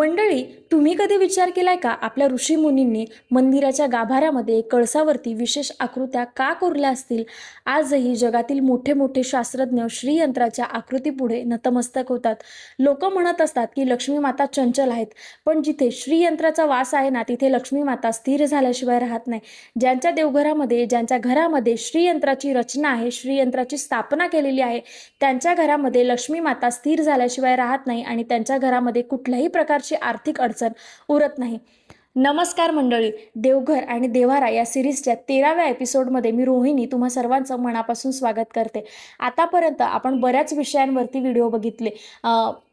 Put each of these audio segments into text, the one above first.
मंडळी, तुम्ही कधी विचार केलाय का आपल्या ऋषीमुनींनी मंदिराच्या गाभाऱ्यामध्ये कळसावरती विशेष आकृत्या का कोरल्या असतील? आजही जगातील मोठे मोठे शास्त्रज्ञ श्रीयंत्राच्या आकृतीपुढे नतमस्तक होतात. लोक म्हणत असतात की लक्ष्मी माता चंचल आहेत, पण जिथे श्रीयंत्राचा वास आहे ना, तिथे लक्ष्मी माता स्थिर झाल्याशिवाय राहत नाही. ज्यांच्या देवघरामध्ये, ज्यांच्या घरामध्ये श्रीयंत्राची रचना आहे, श्रीयंत्राची स्थापना केलेली आहे, त्यांच्या घरामध्ये लक्ष्मी माता स्थिर झाल्याशिवाय राहत नाही आणि त्यांच्या घरामध्ये कुठल्याही प्रकारची आर्थिक अडचण उरत नाही. नमस्कार मंडळी, देवघर आणि देव्हारा या सिरीजच्या 13व्या एपिसोडमध्ये मी रोहिणी तुम्हा सर्वांचं मनापासून स्वागत करते. आतापर्यंत आपण बऱ्याच विषयांवरती व्हिडिओ बघितले.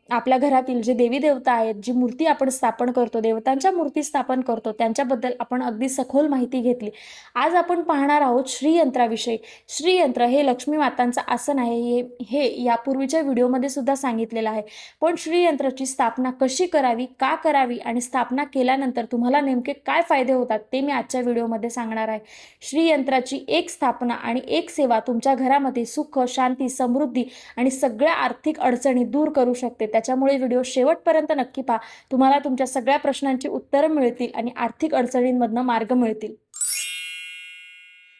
आपल्या घरातील जे देवी देवता आहेत, जी मूर्ती आपण स्थापन करतो, देवतांच्या मूर्ती स्थापन करतो, त्यांच्याबद्दल आपण अगदी सखोल माहिती घेतली. आज आपण पाहणार आहोत श्रीयंत्राविषयी. श्रीयंत्र हे लक्ष्मी मातांचं आसन आहे, हे यापूर्वीच्या व्हिडिओमध्ये सुद्धा सांगितलेलं आहे. पण श्रीयंत्राची स्थापना कशी करावी, का करावी आणि स्थापना केल्यानंतर तुम्हाला नेमके काय फायदे होतात ते मी आजच्या व्हिडिओमध्ये सांगणार आहे. श्रीयंत्राची एक स्थापना आणि एक सेवा तुमच्या घरामध्ये सुख, शांती, समृद्धी आणि सगळ्या आर्थिक अडचणी दूर करू शकते. त्याच्यामुळे व्हिडिओ शेवटपर्यंत नक्की पहा. तुम्हाला तुमच्या सगळ्या प्रश्नांची उत्तरं मिळतील आणि आर्थिक अडचणींमधनं मार्ग मिळतील.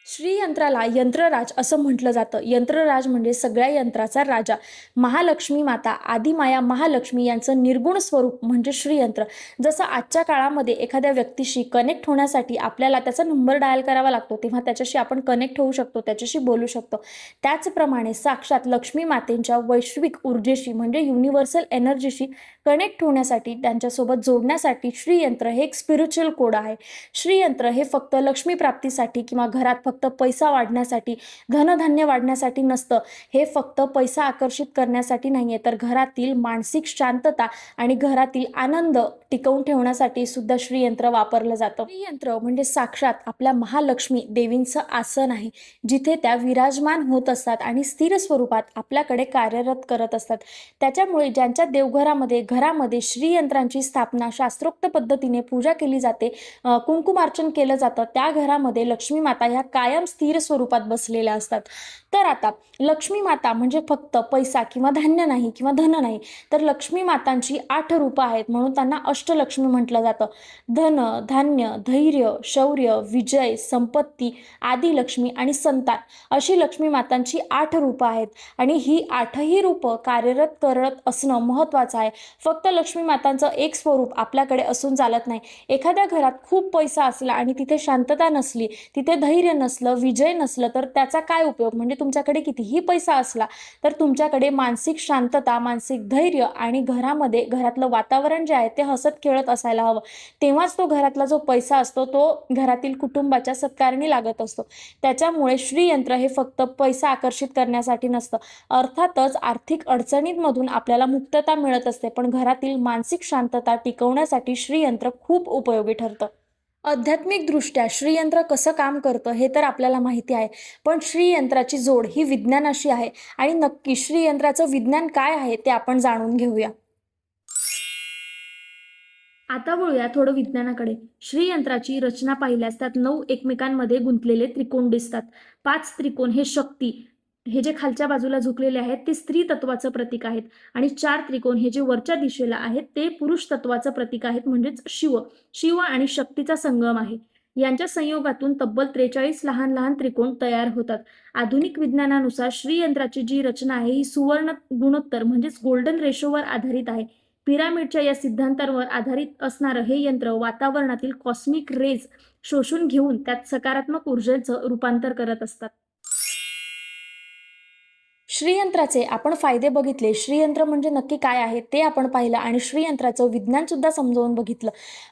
श्रीयंत्राला यंत्रराज असं म्हटलं जातं. यंत्रराज म्हणजे सगळ्या यंत्राचा राजा. महालक्ष्मी माता, आदिमाया महालक्ष्मी यांचं निर्गुण स्वरूप म्हणजे श्रीयंत्र. जसं आजच्या काळामध्ये एखाद्या व्यक्तीशी कनेक्ट होण्यासाठी आपल्याला त्याचा नंबर डायल करावा लागतो, तेव्हा त्याच्याशी आपण कनेक्ट होऊ शकतो, त्याच्याशी बोलू शकतो. त्याचप्रमाणे साक्षात लक्ष्मी मातेंच्या वैश्विक ऊर्जेशी म्हणजे युनिव्हर्सल एनर्जीशी कनेक्ट होण्यासाठी, त्यांच्यासोबत जोडण्यासाठी श्रीयंत्र हे एक स्पिरिच्युअल कोड आहे. श्रीयंत्र हे फक्त लक्ष्मी प्राप्तीसाठी किंवा घरात फक्त पैसा वाढण्यासाठी, धनधान्य वाढण्यासाठी नसतं. हे फक्त पैसा आकर्षित करण्यासाठी नाहीये, तर घरातील मानसिक शांतता आणि घरातील आनंद टिकवून ठेवण्यासाठी सुद्धा श्रीयंत्र वापरलं जातं. श्रीयंत्र म्हणजे साक्षात आपल्या महालक्ष्मी देवींचं आसन आहे, जिथे त्या विराजमान होत असतात आणि स्थिर स्वरूपात आपल्याकडे कार्यरत करत असतात. त्याच्यामुळे ज्यांच्या देवघरामध्ये, घरामध्ये श्रीयंत्रांची स्थापना शास्त्रोक्त पद्धतीने पूजा केली जाते, कुंकुमार्चन केलं जातं, त्या घरामध्ये लक्ष्मी माता ह्या कायम स्थिर स्वरूपात बसलेल्या असतात. तर आता लक्ष्मी माता म्हणजे फक्त पैसा किंवा धान्य नाही किंवा धन नाही, तर लक्ष्मी मातांची 8 रूपं आहेत, म्हणून त्यांना अष्टलक्ष्मी म्हटलं जातं. धन, धान्य, धैर्य, शौर्य, विजय, संपत्ती, आदिलक्ष्मी आणि संतान अशी लक्ष्मी मातांची 8 रूपं आहेत. आणि ही 8ही रूपं कार्यरत करत असणं महत्त्वाचं आहे. फक्त लक्ष्मी मातांचं एक स्वरूप आपल्याकडे असून चालत नाही. एखाद्या घरात खूप पैसा असला आणि तिथे शांतता नसली, तिथे धैर्य नसलं, विजय नसलं, तर त्याचा काय उपयोग? म्हणजे तुमच्याकडे कितीही पैसा असला तर तुमच्याकडे मानसिक शांतता, मानसिक धैर्य आणि घरातलं वातावरण जे आहे ते हसत खेळत असायला हवं. तेव्हाच तो घरातला जो पैसा असतो तो घरातील कुटुंबाच्या सत्कारणी लागत असतो. त्याच्यामुळे श्रीयंत्र हे फक्त पैसा आकर्षित करण्यासाठी नसतं. अर्थातच आर्थिक अडचणींमधून आपल्याला मुक्तता मिळत असते, पण घरातील मानसिक शांतता टिकवण्यासाठी श्रीयंत्र खूप उपयोगी ठरतं. आध्यात्मिकदृष्ट्या श्रीयंत्र कसं काम करतं हे तर आपल्याला माहिती आहे, पण श्रीयंत्राची जोड ही विज्ञानाशी आहे. आणि नक्की श्रीयंत्राचं विज्ञान काय आहे ते आपण जाणून घेऊया. आता वळूया थोडं विज्ञानाकडे. श्रीयंत्राची रचना पाहिल्यास त्यात 9 एकमेकांमध्ये गुंतलेले त्रिकोण दिसतात. 5 त्रिकोण हे शक्ती, हे जे खालच्या बाजूला झुकलेले आहेत ते स्त्री तत्वाचं प्रतीक आहेत. आणि 4 त्रिकोण हे जे वरच्या दिशेला आहेत ते पुरुष तत्वाचं प्रतीक आहेत, म्हणजेच शिव आणि शक्तीचा संगम आहे. यांच्या संयोगातून तब्बल 43 लहान लहान त्रिकोण तयार होतात. आधुनिक विज्ञानानुसार श्रीयंत्राची जी रचना आहे ही सुवर्ण गुणोत्तर म्हणजेच गोल्डन रेशोवर आधारित आहे. पिरामिडच्या या सिद्धांतावर आधारित असणारं हे यंत्र वातावरणातील कॉस्मिक रेज शोषून घेऊन त्यात सकारात्मक ऊर्जेचं रूपांतर करत असतात. श्रीयंत्राचे आपण फायदे बघितले, श्रीयंत्र म्हणजे नक्की काय आहे ते आपण पाहिलं आणि श्रीयंत्राचं विज्ञान सुद्धा समजावून बघितलं.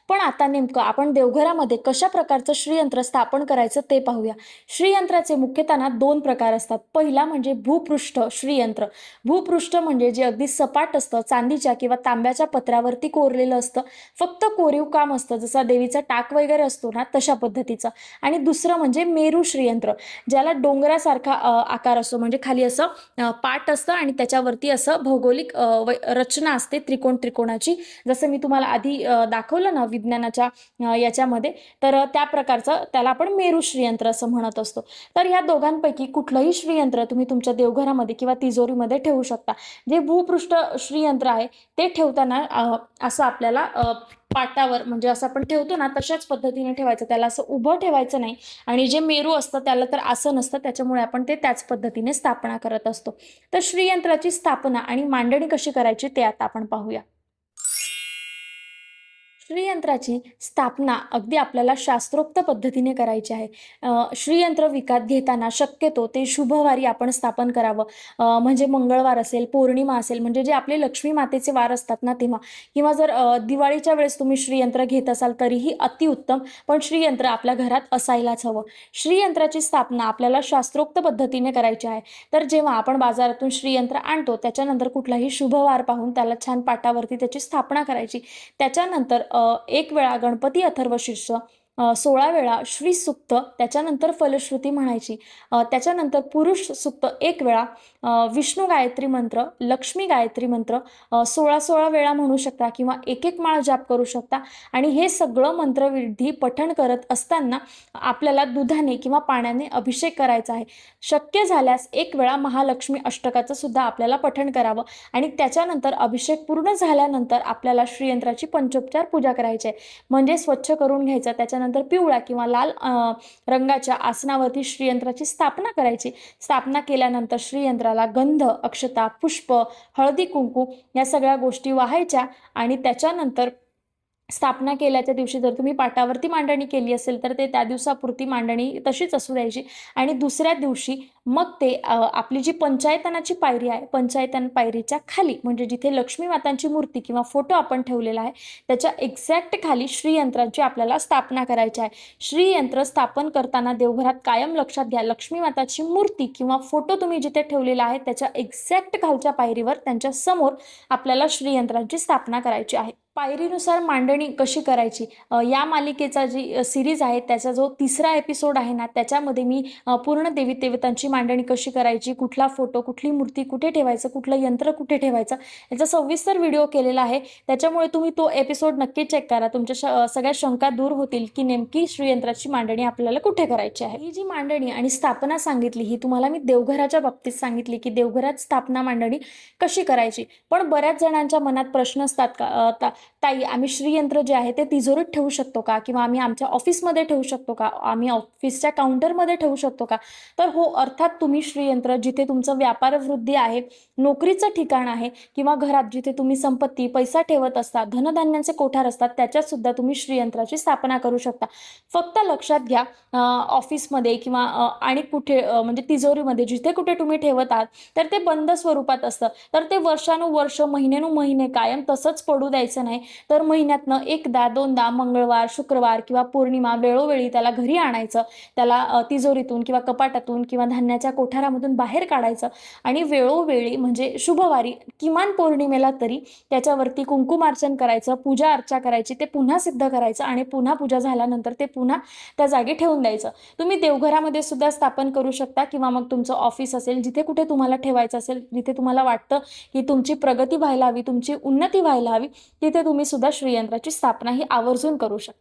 पण आता नेमकं आपण देवघरामध्ये कशा प्रकारचं श्रीयंत्र स्थापन करायचं ते पाहूया. श्रीयंत्राचे मुख्यतः 2 प्रकार असतात. पहिला म्हणजे भूपृष्ठ श्रीयंत्र. भूपृष्ठ म्हणजे जे अगदी सपाट असतं, चांदीच्या किंवा तांब्याच्या पत्र्यावरती कोरलेलं असतं, फक्त कोरीव काम असतं, जसा देवीचा टाक वगैरे असतो ना तशा पद्धतीचं. आणि दुसरं म्हणजे मेरू श्रीयंत्र, ज्याला डोंगरासारखा आकार असतो, म्हणजे खाली असं पाट असतं आणि त्याच्यावरती असं भौगोलिक रचना असते त्रिकोणाची, जसं मी तुम्हाला आधी दाखवलं ना विज्ञानाच्या याच्यामध्ये. तर त्या प्रकारचं त्याला आपण मेरू श्रीयंत्र असं म्हणत असतो. तर ह्या दोघांपैकी कुठलंही श्रीयंत्र तुम्ही तुमच्या देवघरामध्ये किंवा तिजोरीमध्ये ठेवू शकता. जे भूपृष्ठ श्रीयंत्र आहे ते ठेवताना असं आपल्याला पाटावर म्हणजे असं आपण ठेवतो ना तशाच पद्धतीने ठेवायचं, त्याला असं उभं ठेवायचं नाही. आणि जे मेरू असतं त्याला तर असं नसतं, त्याच्यामुळे आपण ते त्याच पद्धतीने स्थापना करत असतो. तर श्रीयंत्राची स्थापना आणि मांडणी कशी करायची ते आता आपण पाहूया. श्रीयंत्राची स्थापना अगदी आपल्याला शास्त्रोक्त पद्धतीने करायची आहे. श्रीयंत्र विकत घेताना शक्यतो ते शुभवारी आपण स्थापन करावं. म्हणजे मंगळवार असेल, पौर्णिमा असेल, म्हणजे जे आपले लक्ष्मी मातेचे वार असतात ना तेव्हा, किंवा जर दिवाळीच्या वेळेस तुम्ही श्रीयंत्र घेत असाल तरीही अतिउत्तम, पण श्रीयंत्र आपल्या घरात असायलाच हवं. श्रीयंत्राची स्थापना आपल्याला शास्त्रोक्त पद्धतीने करायची आहे. तर जेव्हा आपण बाजारातून श्रीयंत्र आणतो त्याच्यानंतर कुठलाही शुभवार पाहून त्याला छान पाटावरती त्याची स्थापना करायची. त्याच्यानंतर एक वेळा गणपती अथर्वशीर्ष, 16 वेळा श्री सुक्त, त्याच्यानंतर फलश्रुती म्हणायची. त्याच्यानंतर पुरुष सुक्त एक वेळा, विष्णू गायत्री मंत्र, लक्ष्मी गायत्री मंत्र 16-16 वेळा म्हणू शकता किंवा एक एक माळ जाप करू शकता. आणि हे सगळं मंत्रविधी पठण करत असताना आपल्याला दुधाने किंवा पाण्याने अभिषेक करायचा आहे. शक्य झाल्यास एक वेळा महालक्ष्मी अष्टकाचं सुद्धा आपल्याला पठण करावं. आणि त्याच्यानंतर अभिषेक पूर्ण झाल्यानंतर आपल्याला श्रीयंत्राची पंचोपचार पूजा करायची आहे. म्हणजे स्वच्छ करून घ्यायचं, त्याच्यानंतर पिवळा किंवा लाल रंगाच्या आसनावरती श्रीयंत्राची स्थापना करायची. स्थापना केल्यानंतर श्रीयंत्राला गंध, अक्षता, पुष्प, हळदी कुंकू या सगळ्या गोष्टी वाहायच्या. आणि त्याच्यानंतर स्थापना केल्याच्या दिवशी जर तुम्ही पाटावरती मांडणी केली असेल तर ते त्या दिवसापुरती मांडणी तशीच असू द्यायची. आणि दुसऱ्या दिवशी मग ते आपली जी पंचायतनाची पायरी आहे, पंचायतन पायरीच्या खाली म्हणजे जिथे लक्ष्मी मातांची मूर्ती किंवा फोटो आपण ठेवलेला आहे त्याच्या एक्झॅक्ट खाली श्रीयंत्राची आपल्याला स्थापना करायची आहे. श्रीयंत्र स्थापन करताना देवघरात कायम लक्षात घ्या, लक्ष्मी माताची मूर्ती किंवा फोटो तुम्ही जिथे ठेवलेला आहे त्याच्या एक्झॅक्ट खालच्या पायरीवर त्यांच्या समोर आपल्याला श्रीयंत्राची स्थापना करायची आहे. पायरीनुसार मांडणी कशी करायची, या मालिकेचा जी सिरीज आहे त्याचा जो 3रा एपिसोड आहे ना त्याच्यामध्ये मी पूर्ण देवी देवतांची मांडणी कशी करायची, कुठला फोटो, कुठली मूर्ती कुठे ठेवायचं, कुठलं यंत्र कुठे ठेवायचं याचा सविस्तर व्हिडिओ केलेला आहे. त्याच्यामुळे तुम्ही तो एपिसोड नक्की चेक करा. तुमच्या सगळ्या शंका दूर होतील की नेमकी श्रीयंत्राची मांडणी आपल्याला कुठे करायची आहे. ही जी मांडणी आणि स्थापना सांगितली ही तुम्हाला मी देवघराच्या बाबतीत सांगितली की देवघरात स्थापना मांडणी कशी करायची. पण बऱ्याच जणांच्या मनात प्रश्न असतात का, ताई आम्ही श्रीयंत्र जे आहे ते तिजोरीत ठेवू शकतो का, किंवा आम्ही आमच्या ऑफिसमध्ये ठेवू शकतो का, आम्ही ऑफिसच्या काउंटरमध्ये ठेवू शकतो का. तर हो, अर्थात तुम्ही श्रीयंत्र जिथे तुमचं व्यापार वृद्धी आहे, नोकरीचं ठिकाण आहे, किंवा घरात जिथे तुम्ही संपत्ती पैसा ठेवत असता, धनधान्यांचे कोठार असतात त्याच्यात सुद्धा तुम्ही श्रीयंत्राची स्थापना करू शकता. फक्त लक्षात घ्या, ऑफिसमध्ये किंवा आणि कुठे म्हणजे तिजोरीमध्ये जिथे कुठे तुम्ही ठेवत आहात तर ते बंद स्वरूपात असतं. तर ते वर्षानुवर्ष महिन्यानुमहिने कायम तसंच पडू द्यायचं नाही. तर महिन्यातनं एकदा दोनदा मंगळवार, शुक्रवार किंवा पौर्णिमा वेळोवेळी त्याला घरी आणायचं, त्याला तिजोरीतून किंवा कपाटातून किंवा धान्याच्या कोठारामधून बाहेर काढायचं. आणि वेळोवेळी म्हणजे शुभवारी किमान पौर्णिमेला तरी त्याच्यावरती कुंकुमार्चन करायचं, पूजा अर्चा करायची, ते पुन्हा सिद्ध करायचं आणि पुन्हा पूजा झाल्यानंतर ते पुन्हा त्या जागी ठेवून द्यायचं. तुम्ही देवघरामध्ये सुद्धा स्थापन करू शकता किंवा मग तुमचं ऑफिस असेल जिथे कुठे तुम्हाला ठेवायचं असेल, जिथे तुम्हाला वाटतं की तुमची प्रगती व्हायला हवी, तुमची उन्नती व्हायला हवी, तिथे तुम्ही सुद्धा श्रीयंत्राची स्थापना ही आवर्जून करू शकता.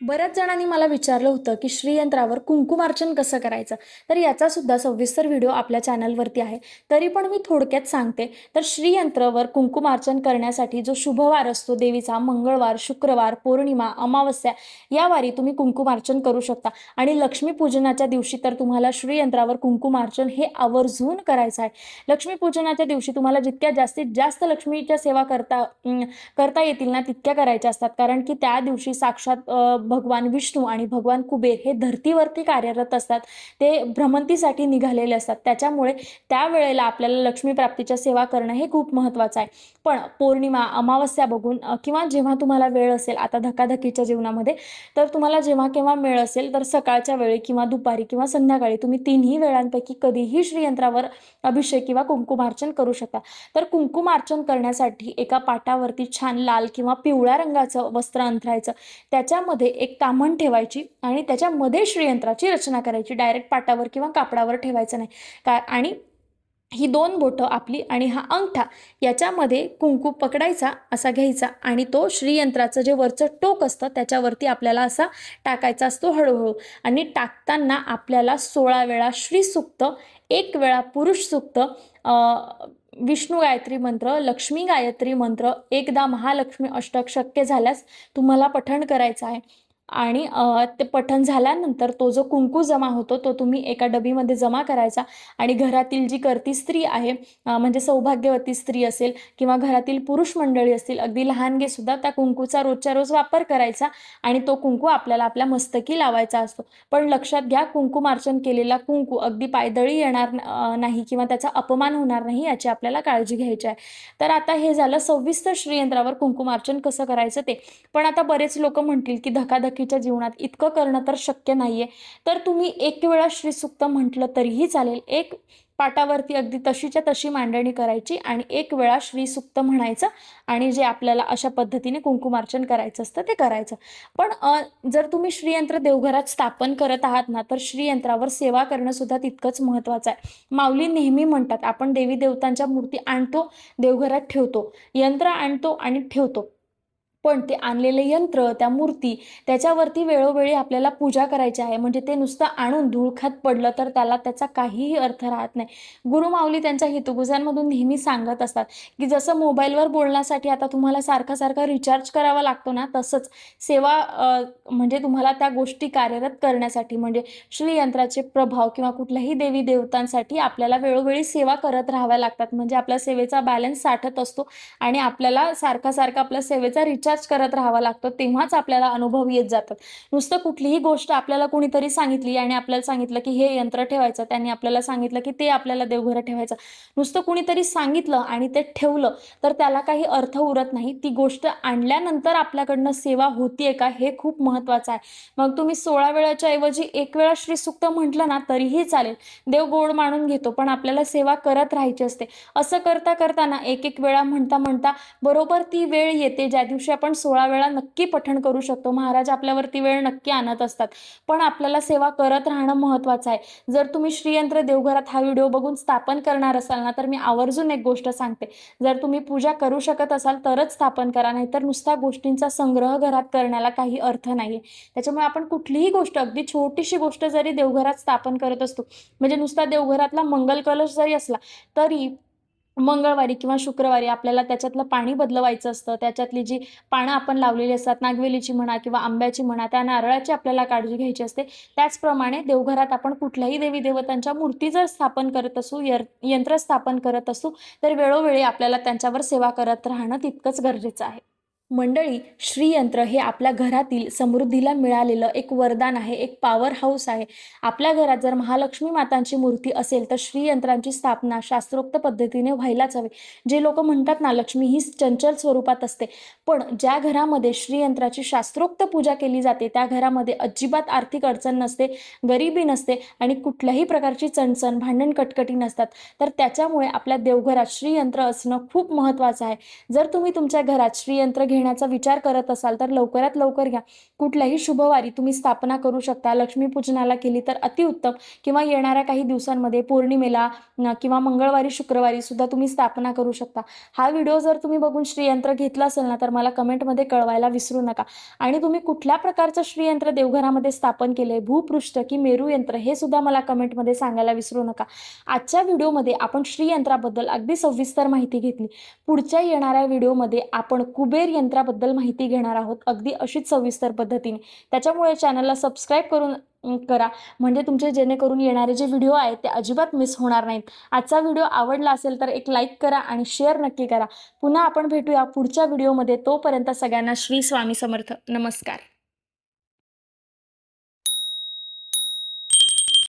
बऱ्याच जणांनी मला विचारलं होतं की श्रीयंत्रावर कुंकुमार्चन कसं करायचं, तर याचा सुद्धा सविस्तर व्हिडिओ आपल्या चॅनलवरती आहे. तरी पण मी थोडक्यात सांगते. तर श्रीयंत्रावर कुंकुमार्चन करण्यासाठी जो शुभवार असतो देवीचा, मंगळवार, शुक्रवार, पौर्णिमा, अमावस्या या वारी तुम्ही कुंकुमार्चन करू शकता. आणि लक्ष्मीपूजनाच्या दिवशी तर तुम्हाला श्रीयंत्रावर कुंकुमार्चन हे आवर्जून करायचं आहे. लक्ष्मीपूजनाच्या दिवशी तुम्हाला जितक्या जास्तीत जास्त लक्ष्मीच्या सेवा करता येतील ना तितक्या करायच्या असतात. कारण की त्या दिवशी साक्षात भगवान विष्णू आणि भगवान कुबेर हे धर्तीवरती कार्यरत असतात. ते भ्रमंतीसाठी निघालेले असतात. त्याच्यामुळे त्यावेळेला आपल्याला लक्ष्मी प्राप्तीच्या सेवा करणं हे खूप महत्त्वाचं आहे. पण पौर्णिमा, अमावस्या बघून किंवा जेव्हा तुम्हाला वेळ असेल, आता धकाधकीच्या जीवनामध्ये तर तुम्हाला जेव्हा केव्हा वेळ असेल तर सकाळच्या वेळी किंवा दुपारी किंवा संध्याकाळी तुम्ही तिन्ही वेळांपैकी कधीही श्रीयंत्रावर अभिषेक किंवा कुंकुमार्चन करू शकता. तर कुंकुमार्चन करण्यासाठी एका पाटावरती छान लाल किंवा पिवळ्या रंगाचं वस्त्र अंथरायचं. त्याच्यामध्ये एक कामण ठेवायची आणि त्याच्यामध्ये श्रीयंत्राची रचना करायची, डायरेक्ट पाटावर किंवा कापडावर ठेवायचं नाही आणि ही 2 बोटं आपली आणि हा अंगठा याच्यामध्ये कुंकू पकडायचा, असा घ्यायचा आणि तो श्रीयंत्राचं जे वरचं टोक असतं त्याच्यावरती आपल्याला असा टाकायचा असतो हळूहळू. आणि टाकताना आपल्याला 16 वेळा श्रीसूक्त, 1 वेळा पुरुष सूक्त, विष्णू गायत्री मंत्र, लक्ष्मी गायत्री मंत्र, एकदा महालक्ष्मी अष्टक शक्य झाल्यास तुम्हाला पठण करायचं आहे. आणि ते पठण झाल्यानंतर तो जो कुंकू जमा होतो तो तुम्ही एका डबीमध्ये जमा करायचा आणि घरातील जी करती स्त्री आहे, म्हणजे सौभाग्यवती स्त्री असेल किंवा घरातील पुरुष मंडळी असतील, अगदी लहानगे सुद्धा त्या कुंकूचा रोजच्या रोज वापर करायचा आणि तो कुंकू आपल्याला आपल्या मस्तकी लावायचा असतो. पण लक्षात घ्या, कुंकुमार्चन केलेला कुंकू अगदी पायदळी येणार नाही किंवा त्याचा अपमान होणार नाही याची आपल्याला काळजी घ्यायची आहे. तर आता हे झालं सविस्तर श्रीयंत्रावर कुंकुमार्चन कसं करायचं ते. पण आता बरेच लोक म्हणतील की धकाधकीच्या जीवनात इतकं करणं तर शक्य नाहीये, तर तुम्ही 1 वेळा श्रीसूक्त म्हटलं तरीही चालेल. एक पाटावरती अगदी तशीच्या तशी मांडणी करायची आणि 1 वेळा श्रीसूक्त म्हणायचं आणि जे आपल्याला अशा पद्धतीने कुंकुमार्चन करायचं असतं ते करायचं. पण जर तुम्ही श्रीयंत्र देवघरात स्थापन करत आहात ना, तर श्रीयंत्रावर सेवा करणं सुद्धा तितकंच महत्त्वाचं आहे. माऊली नेहमी म्हणतात, आपण देवी देवतांच्या मूर्ती आणतो, देवघरात ठेवतो, यंत्र आणतो आणि ठेवतो, पण ते आणलेले यंत्र, त्या मूर्ती, त्याच्यावरती वेळोवेळी आपल्याला पूजा करायची आहे. म्हणजे ते नुसतं आणून धूळखात पडलं तर त्याचा काहीही अर्थ राहत नाही. गुरु माऊली त्यांच्या हितगुजांमधून नेहमी सांगत असतात की जसं मोबाईलवर बोलण्यासाठी आता तुम्हाला सारखा रिचार्ज करावा लागतो ना, तसंच सेवा म्हणजे तुम्हाला त्या गोष्टी कार्यरत करण्यासाठी, म्हणजे श्रीयंत्राचे प्रभाव किंवा कुठल्याही देवी देवतांसाठी आपल्याला वेळोवेळी सेवा करत राहाव्या लागतात. म्हणजे आपल्या सेवेचा बॅलन्स साठत असतो आणि आपल्याला सारखा आपल्या सेवेचा रिचार्ज करत राहावा लागतो, तेव्हाच आपल्याला अनुभव येत जातात. नुसतं कुठलीही गोष्ट आपल्याला कोणीतरी सांगितली आणि आपल्याला सांगितलं की हे यंत्र ठेवायचं, त्यांनी आपल्याला सांगितलं की ते आपल्याला देवघरात ठेवायचं, नुसतं कुणीतरी सांगितलं आणि ते ठेवलं तर त्याला काही अर्थ उरत नाही. ती गोष्ट आणल्यानंतर आपल्याकडनं सेवा होतीये का हे खूप महत्त्वाचं आहे. मग तुम्ही 16 वेळाच्या ऐवजी 1 वेळा श्रीसूक्त म्हटलं ना तरीही चालेल. देव गोड मानून घेतो, पण आपल्याला सेवा करत राहायची असते. असं करता करताना 1 वेळा म्हणता बरोबर ती वेळ येते ज्या दिवशी आपण 16 वेळा नक्की पठण करू शकतो. महाराज आपल्यावरती वेळ नक्की आणत असतात, पण आपल्याला सेवा करत राहणं महत्त्वाचं आहे. जर तुम्ही श्रीयंत्र देवघरात हा व्हिडिओ बघून स्थापन करणार असाल ना, तर मी आवर्जून एक गोष्ट सांगते, जर तुम्ही पूजा करू शकत असाल तरच स्थापन करा, नाहीतर नुसता गोष्टींचा संग्रह घरात करण्याला काही अर्थ नाही. त्याच्यामुळे आपण कुठलीही गोष्ट, अगदी छोटीशी गोष्ट जरी देवघरात स्थापन करत असतो, म्हणजे नुसता देवघरातला मंगल कलश जरी असला तरी मंगळवारी किंवा शुक्रवारी आपल्याला त्याच्यातलं पाणी बदलवायचं असतं. त्याच्यातली जी पानं आपण लावलेली असतात, नागवेलीची म्हणा किंवा आंब्याची म्हणा, त्या नारळाची आपल्याला काळजी घ्यायची असते. त्याचप्रमाणे देवघरात आपण कुठल्याही देवी देवतांच्या मूर्ती जर स्थापन करत असू, यंत्र स्थापन करत असू, तर वेळोवेळी आपल्याला त्यांच्यावर सेवा करत राहणं तितकंच गरजेचं आहे. मंडळी, श्रीयंत्र हे आपल्या घरातील समृद्धीला मिळालेलं एक वरदान आहे, एक पॉवर हाऊस आहे. आपल्या घरात जर महालक्ष्मी मातांची मूर्ती असेल तर श्रीयंत्रांची स्थापना शास्त्रोक्त पद्धतीने व्हायलाच हवी. जे लोक म्हणतात ना, लक्ष्मी ही चंचल स्वरूपात असते, पण ज्या घरामध्ये श्रीयंत्राची शास्त्रोक्त पूजा केली जाते त्या घरामध्ये अजिबात आर्थिक अडचण नसते, गरिबी नसते आणि कुठल्याही प्रकारची चणचण, भांडण, कटकटी नसतात. तर त्याच्यामुळे आपल्या देवघरात श्रीयंत्र असणं खूप महत्त्वाचं आहे. जर तुम्ही तुमच्या घरात श्रीयंत्र घेण्याचा विचार करत असाल तर लवकरात लवकर घ्या. कुठल्याही शुभवारी तुम्ही स्थापना करू शकता. लक्ष्मीपूजनाला केली तर अतिउत्तम, किंवा येणाऱ्या काही दिवसांमध्ये पौर्णिमेला किंवा मंगळवारी, शुक्रवारी सुद्धा तुम्ही स्थापना करू शकता. हा व्हिडिओ जर तुम्ही बघून श्रीयंत्र घेतलं असेल ना, तर मला कमेंटमध्ये कळवायला विसरू नका. आणि तुम्ही कुठल्या प्रकारचं श्रीयंत्र देवघरामध्ये स्थापन केलंय, भूपृष्ठ की मेरू यंत्र, हे सुद्धा मला कमेंटमध्ये सांगायला विसरू नका. आजच्या व्हिडिओमध्ये आपण श्रीयंत्राबद्दल अगदी सविस्तर माहिती घेतली. पुढच्या येणाऱ्या व्हिडिओमध्ये आपण कुबेर यंत्राबद्दल माहिती घेणार आहोत, अगदी अशीच सविस्तर पद्धतीने. त्याच्यामुळे चॅनलला सबस्क्राईब करा, म्हणजे तुमचे जेणेकरून येणारे जे व्हिडिओ आहेत ते अजिबात मिस होणार नाहीत. आजचा व्हिडिओ आवडला असेल तर एक लाईक करा आणि शेअर नक्की करा. पुन्हा आपण भेटूया पुढच्या व्हिडिओमध्ये. तोपर्यंत सगळ्यांना श्री स्वामी समर्थ. नमस्कार.